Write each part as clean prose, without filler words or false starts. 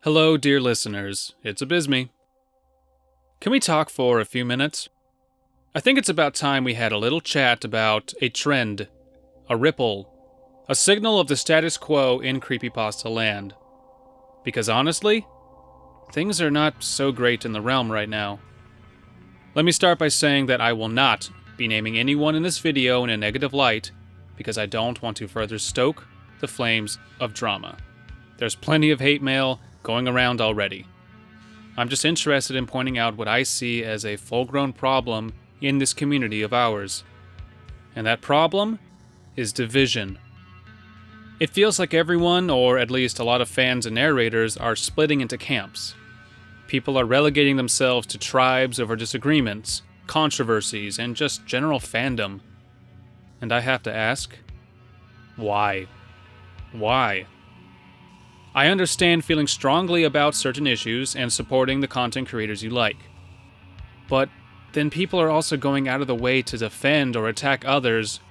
Hello, dear listeners. It's Abysmii. Can we talk for a few minutes? I think it's about time we had a little chat about a trend, a ripple, a signal of the status quo in Creepypasta land. Because honestly, things are not so great in the realm right now. Let me start by saying that I will not be naming anyone in this video in a negative light, because I don't want to further stoke the flames of drama. There's plenty of hate mail going around already. I'm just interested in pointing out what I see as a full-grown problem in this community of ours. And that problem is division. It feels like everyone, or at least a lot of fans and narrators, are splitting into camps. People are relegating themselves to tribes over disagreements, controversies, and just general fandom. And I have to ask, why? Why? I understand feeling strongly about certain issues and supporting the content creators you like. But then people are also going out of the way to defend or attack others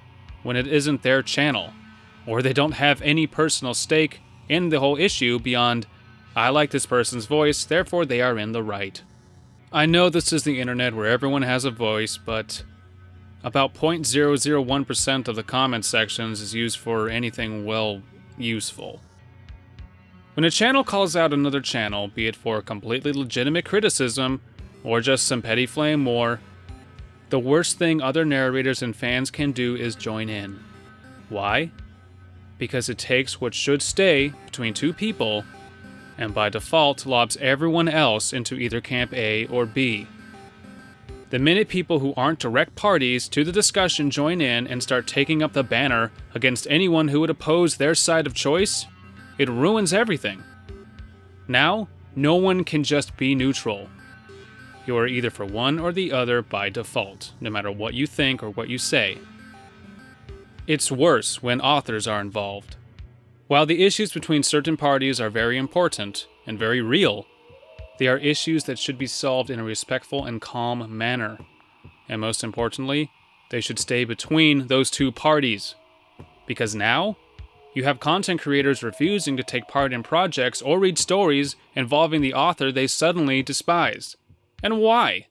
when it isn't their channel, or they don't have any personal stake in the whole issue beyond, I like this person's voice, therefore they are in the right. I know this is the internet where everyone has a voice, but about 0.001% of the comment sections is used for anything, well, useful. When a channel calls out another channel, be it for completely legitimate criticism or just some petty flame war, the worst thing other narrators and fans can do is join in. Why? Because it takes what should stay between two people and by default lobs everyone else into either camp A or B. The minute people who aren't direct parties to the discussion join in and start taking up the banner against anyone who would oppose their side of choice, it ruins everything. Now, no one can just be neutral. You are either for one or the other by default, no matter what you think or what you say. It's worse when authors are involved. While the issues between certain parties are very important and very real, they are issues that should be solved in a respectful and calm manner. And most importantly, they should stay between those two parties. Because now, you have content creators refusing to take part in projects or read stories involving the author they suddenly despise. And why?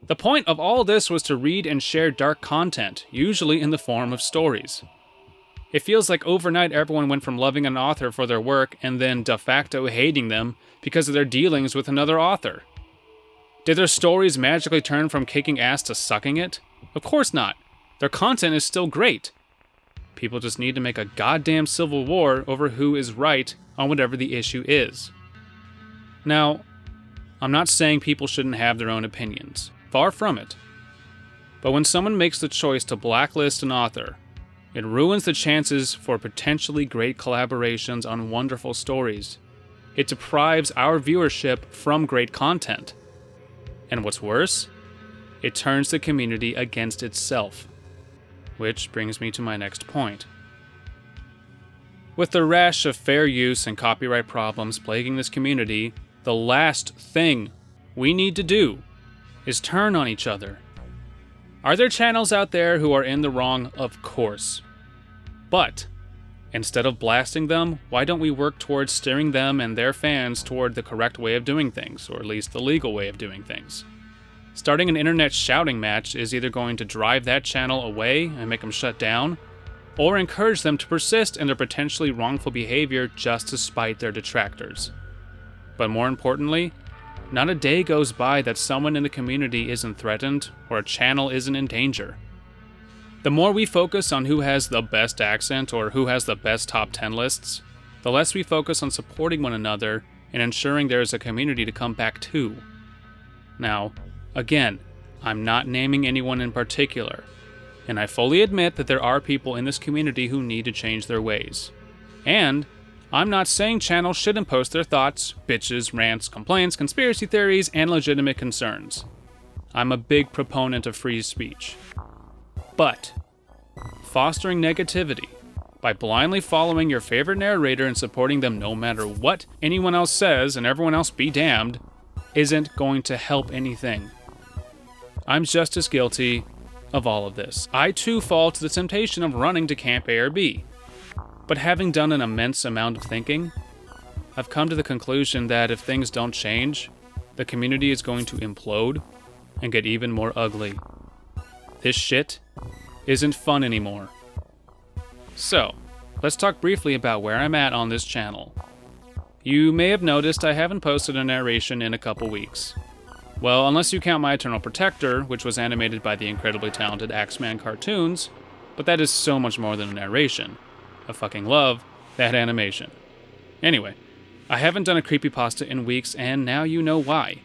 The point of all this was to read and share dark content, usually in the form of stories. It feels like overnight everyone went from loving an author for their work and then de facto hating them because of their dealings with another author. Did their stories magically turn from kicking ass to sucking it? Of course not. Their content is still great. People just need to make a goddamn civil war over who is right on whatever the issue is. Now, I'm not saying people shouldn't have their own opinions. Far from it. But when someone makes the choice to blacklist an author, it ruins the chances for potentially great collaborations on wonderful stories. It deprives our viewership from great content. And what's worse, it turns the community against itself. Which brings me to my next point. With the rash of fair use and copyright problems plaguing this community, the last thing we need to do is turn on each other. Are there channels out there who are in the wrong? Of course. But instead of blasting them, why don't we work towards steering them and their fans toward the correct way of doing things, or at least the legal way of doing things? Starting an internet shouting match is either going to drive that channel away and make them shut down, or encourage them to persist in their potentially wrongful behavior just to spite their detractors. But more importantly, not a day goes by that someone in the community isn't threatened or a channel isn't in danger. The more we focus on who has the best accent or who has the best top 10 lists, the less we focus on supporting one another and ensuring there is a community to come back to. Now, again, I'm not naming anyone in particular, and I fully admit that there are people in this community who need to change their ways. And I'm not saying channels shouldn't post their thoughts, bitches, rants, complaints, conspiracy theories, and legitimate concerns. I'm a big proponent of free speech. But fostering negativity by blindly following your favorite narrator and supporting them no matter what anyone else says and everyone else be damned isn't going to help anything. I'm just as guilty of all of this. I too fall to the temptation of running to Camp A or B. But having done an immense amount of thinking, I've come to the conclusion that if things don't change, the community is going to implode and get even more ugly. This shit isn't fun anymore. So, let's talk briefly about where I'm at on this channel. You may have noticed I haven't posted a narration in a couple weeks. Well, unless you count my Eternal Protector, which was animated by the incredibly talented Axeman Cartoons, but that is so much more than a narration. I fucking love that animation. Anyway, I haven't done a creepypasta in weeks, and now you know why.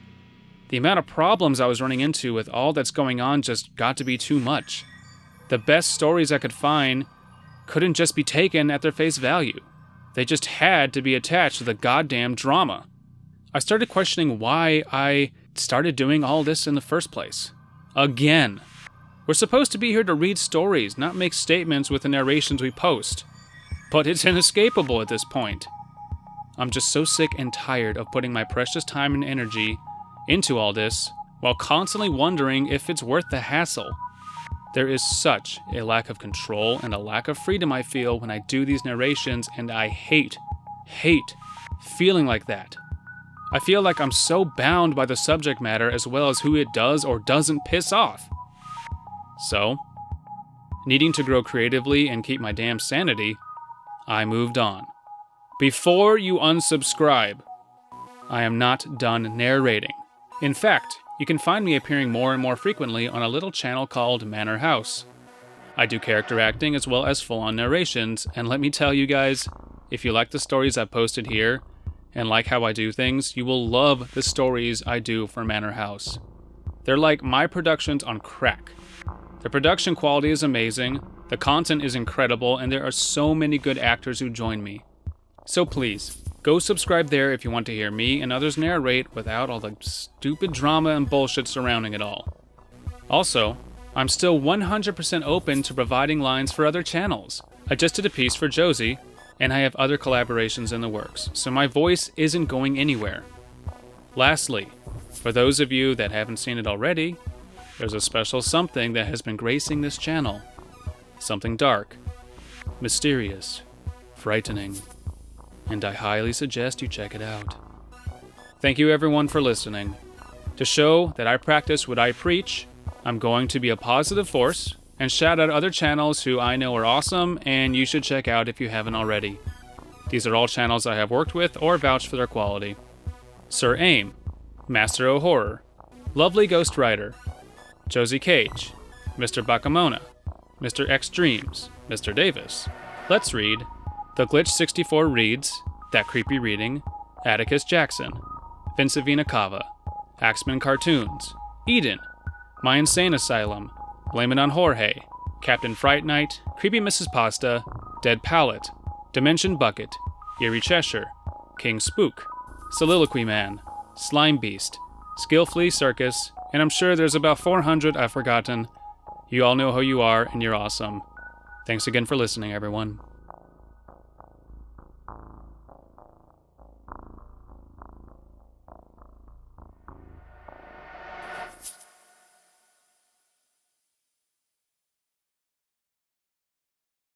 The amount of problems I was running into with all that's going on just got to be too much. The best stories I could find couldn't just be taken at their face value. They just had to be attached to the goddamn drama. I started questioning why I started doing all this in the first place. Again. We're supposed to be here to read stories, not make statements with the narrations we post. But it's inescapable at this point. I'm just so sick and tired of putting my precious time and energy into all this, while constantly wondering if it's worth the hassle. There is such a lack of control and a lack of freedom I feel when I do these narrations, and I hate feeling like that. I feel like I'm so bound by the subject matter as well as who it does or doesn't piss off. So, needing to grow creatively and keep my damn sanity, I moved on. Before you unsubscribe, I am not done narrating. In fact, you can find me appearing more and more frequently on a little channel called Manor House. I do character acting as well as full-on narrations, and let me tell you guys, if you like the stories I've posted here, and like how I do things, you will love the stories I do for Manor House. They're like my productions on crack. The production quality is amazing, the content is incredible, and there are so many good actors who join me. So please, go subscribe there if you want to hear me and others narrate without all the stupid drama and bullshit surrounding it all. Also, I'm still 100% open to providing lines for other channels. I just did a piece for Josie, and I have other collaborations in the works, so my voice isn't going anywhere. Lastly, for those of you that haven't seen it already, there's a special something that has been gracing this channel. Something dark, mysterious, frightening, and I highly suggest you check it out. Thank you everyone for listening. To show that I practice what I preach, I'm going to be a positive force and shout out other channels who I know are awesome and you should check out if you haven't already. These are all channels I have worked with or vouched for their quality. Sir Aim, Master O Horror, Lovely Ghost Rider, Josie Cage, Mr. Bakamona, Mr. X Dreams, Mr. Davis, Let's Read, The Glitch 64 Reads, That Creepy Reading, Atticus Jackson, Vincevina Cava, Axeman Cartoons, Eden, My Insane Asylum, Blame It on Jorge, Captain Fright Night, Creepy Mrs. Pasta, Dead Palette, Dimension Bucket, Eerie Cheshire, King Spook, Soliloquy Man, Slime Beast, Skillfully Circus, and I'm sure there's about 400 I've forgotten. You all know who you are, and you're awesome. Thanks again for listening, everyone.